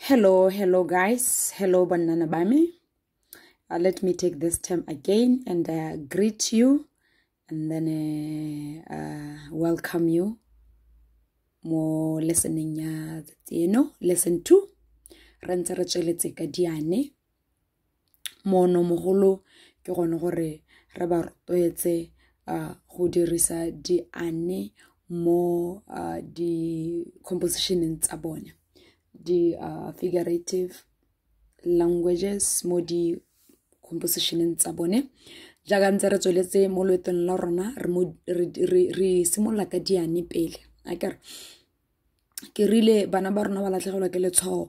Hello guys. Hello banana bami. Let me take this time again and greet you and then welcome you mo listening lesson 2. Rentse re tsweletse ka diane. Mono mogolo ke gone gore re ba rotloetse go dirisa diane mo di compositioneng tsa bone. The figurative languages mo di compositioneng tsa bone jaaka ntse re tsweletse mo loetong la rona re simolla ka diane pele akere ke rile bana ba rona ba latlhegelwa ke letshwao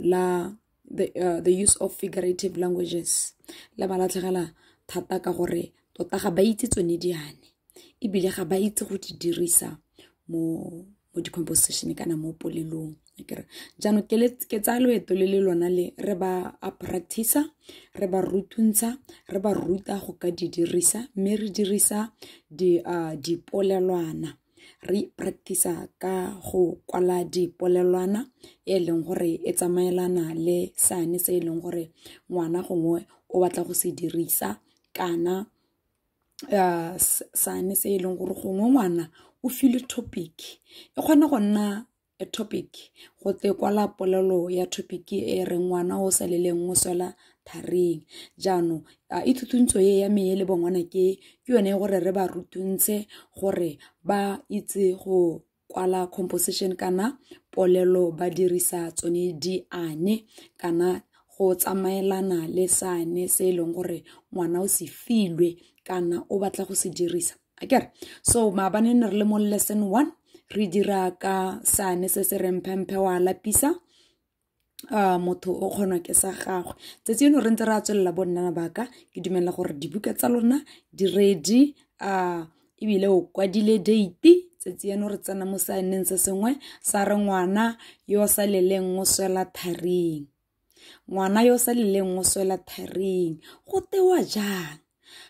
la the use of figurative languages la ba latlhegela thata ka gore tota ga ba itse tsone diane ebile ga ba itse go di dirisa mo di composition kana mo polelong akere jano ke tsa loeto le lona le re ba a practice re ba rutuntsha re ba ruta go ka di dirisa mme re dirisa di polelwana re practice ka go kwala di polelwana e leng gore e tsamaelana le sane se leng gore ngwana gongwe o batla go se dirisa kana sane se leng gore gongwe ngwana o feel topic e kgona go nna a topic go te kwala polelo ya topic e re ngwana o sa leleng o swela tharing jano ithutuntso ye ya me le bongwana ke yone gore re ba rutuntse gore ba itse go kwala composition kana polelo ba dirisa tsone diane kana go tsamaelana le sane se leng gore ngwana o se filwe kana o batla go se dirisa akere so maabane re le mo lesson 1 re dira ka sane se se rempempe wa lapisa motho o kgona ke sa gagwe tsetse eno re ntse ra tswela bonna baka ke dumela gore dibuka tsa lona di ready ebile o kwadile date tsetse eno re tsena mo saneng se sengwe sa re ngwana yo sa leleng o swela tharing ngwana yo sa leleng o swela tharing go tewa jang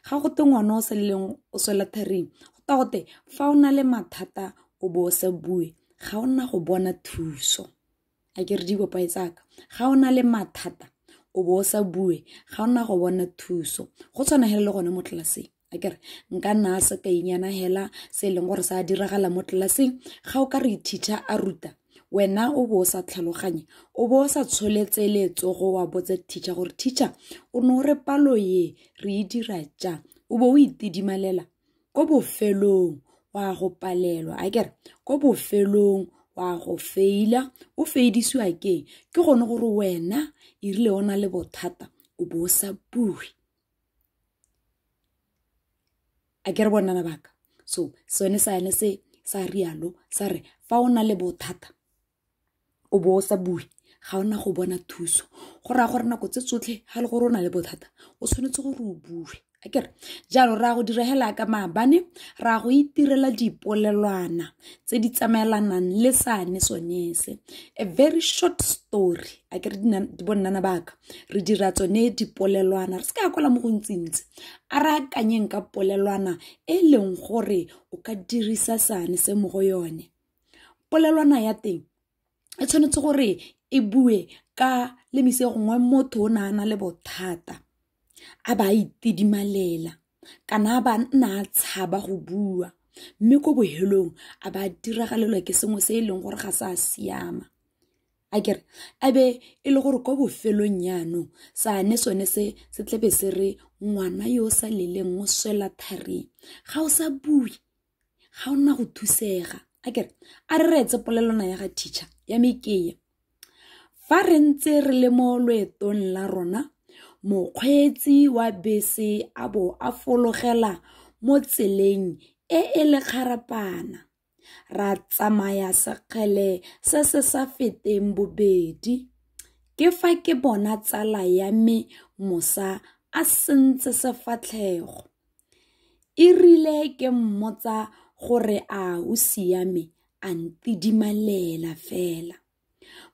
ga go te ngwana o sa leleng o swela tharing go ta gote fa o na le mathata o bo se bue ga ona go bona thuso a ke re di bopa itsaka ga ona le mathata o bo sa bue ga ona go bona thuso go tswana hele gone mo tlelaseng a ke re nka nna se ka inyana hela se leng gore sa diragala mo tlelaseng ga o ka re teacher a ruta wena o bo sa tlhaloganye o bo sa tsholetse letsogo wa botse teacher gore teacher o no re palo ye re dira ja o bo o itidimalela go bofelong wa go palelwa akere go bofelong wa go feila o feidisiwa ke gone gore wena irile ona le bothata o bo sa bue akere bona baka so sone sa ene se sa rialo sa re fa ona le bothata o bo sa bue ga ona go bona thuso go ra gore nako tse tsotlhe ha le gore ona le bothata o tshwanetse gore o bue akere jalo ra go dira hela ka maabane ra go itirela dipolelwana tse di tsamaelanang le sane sonese a very short story akere di bonnana baka re dira tsone dipolelwana re se ka kwala mo go ntsintsi a ra kanyeng ka polelwana e leng gore o ka dirisa sane se mo go yone polelwana ya teng e tshwanetse gore e bue ka le mise gongwe motho o naana le bothata a ba itidimalela kana ba nna tshaba go bua mme go bohelong a ba diragalelwa ke sengwe se e leng gore ga sa siama akere abe e le gore go bofelong yano sane sone se tlebe se re ngwana yo sa leleng o swela tharing ga o sa bue ga ona go thusega akere a re retse polelwana ya ga teacher ya mekeye fa re ntse re le mo loetong la rona mokgweetsi wa bese a bo a fologela mo tseleng e le kharapana ra tsamaya sekgele se sa feteng bobedi ke fa ke bona tsala ya me mosa a sentse sefatlhego e rile ke mmotsa gore a o siame a ntidimalela fela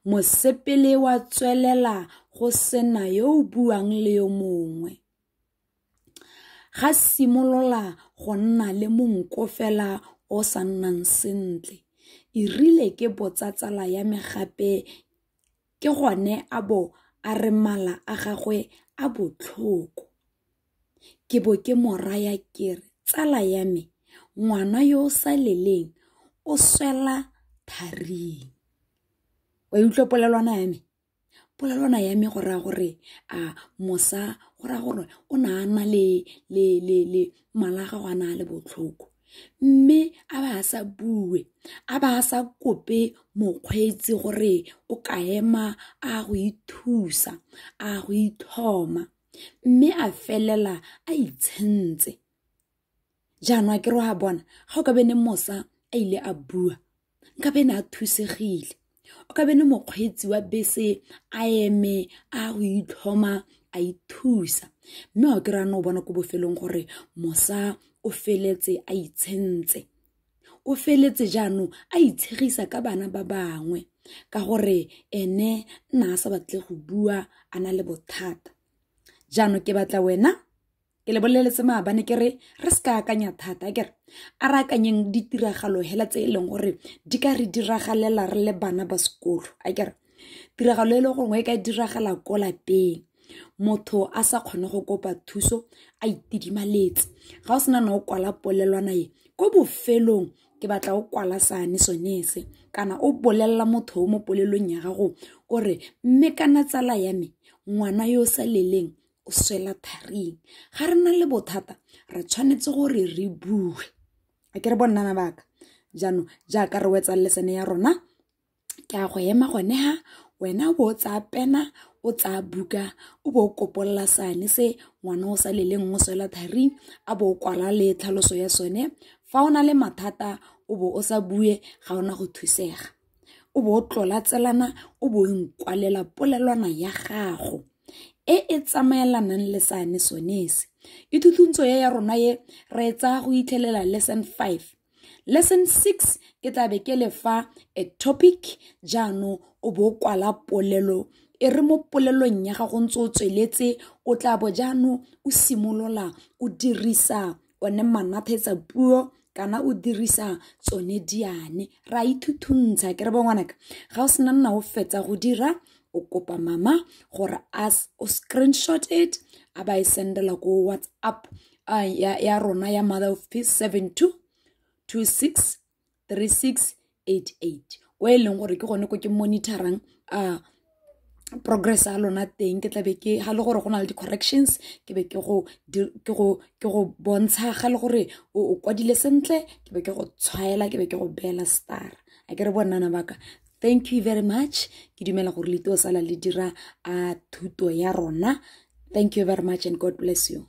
mosepele wa tswelela go sena yo o buang le yo mongwe ga simolola go nna le monko fela o sa nnang sentle e rile ke botsa tsala ya me gape ke gone a bo a re mala a gagwe a botlhoko. Ke bo ke moraya kere tsala ya me ngwana yo o sa leleng o swela tharing. Wa utlwa polelwana ya me? Polelwana ya me go raya gore mosa go raya gore o naana le mala a gagwe a na le botlhoko. Mme a ba a sa bue, a ba a sa kope mokgweetsi gore o ka ema a go ithusa, a go ithoma. Mme a felela a itshentse. Jaanong ke re wa bona, ga o ka bene mosa a ile a bua, nka bene a thusegile. O ka bene mokgweetsi wa bese a eme a go itlhoma a ithusa. Mme o ke rana o bona ko bofelong gore mosa o feletse a itshentse. O feletse jaanong a itshegisa ka bana ba bangwe ka gore ene nna a sa batle go bua a na le bothata. Jaanong ke batla wena ke le boleletse maabane ke re se ka akanya thata ke re a re akanyeng ditiragalo hela tse e leng gore di ka re diragalela re le bana ba sekolo. A ke re tiragalo e le gongwe e ka diragala ko lapeng, motho a sa kgone go kopa thuso a itidimaletse. Ga o sena na o kwala polelwana e ko bofelong ke batla o kwala sane sonese kana o bolelela motho o mo polelong ya gago gore mme kana tsala ya me ngwana yo sa leleng o swela tharing. Ga re na le bothata re tshwanetse gore re bue. A ke re bonnana baka jaanong jaaka re wetsa lesson ya rona ke a go ema gone ha wena bo tsa pena o tsa buka o bo kopolla sane se ngwana o sa leleng o swela tharing a bo kwala le tlhaloso ya sone. Fa o na le mathata o bo o sa bue ga ona go thusega, o bo o tlola tselana o bo nkwalela polelwana ya gago e tsamaelanang le sane sonese. Ithutuntso ya rona ye re etsa go ithelela lesson 5. Lesson 6 ke tla be ke le fa a topic jaanong o bo kwala polelo e re mo polelong ya gago ntse o tsweletse o tla bo jaanong o simolola o dirisa one manathetsa puo kana o dirisa tsone diane ra ithutuntsha. Ke re bongwanaka ga o sena nna o fetsa go dira o kopa mama gore o screenshot it a ba e sendela ko WhatsApp ya rona ya mother of peace 72263688 o e leng gore ke gone ko ke monitorang progress a lona teng. Ke tla be ke ha le gore go na le di-corrections ke be ke go bontsha ga le gore o kwadile sentle ke be ke go tshwaela ke be ke go beela star. A ke re bonana baka thank you very much. Ke dumela gore le tlo sala le dira thuto ya rona. Thank you very much and God bless you.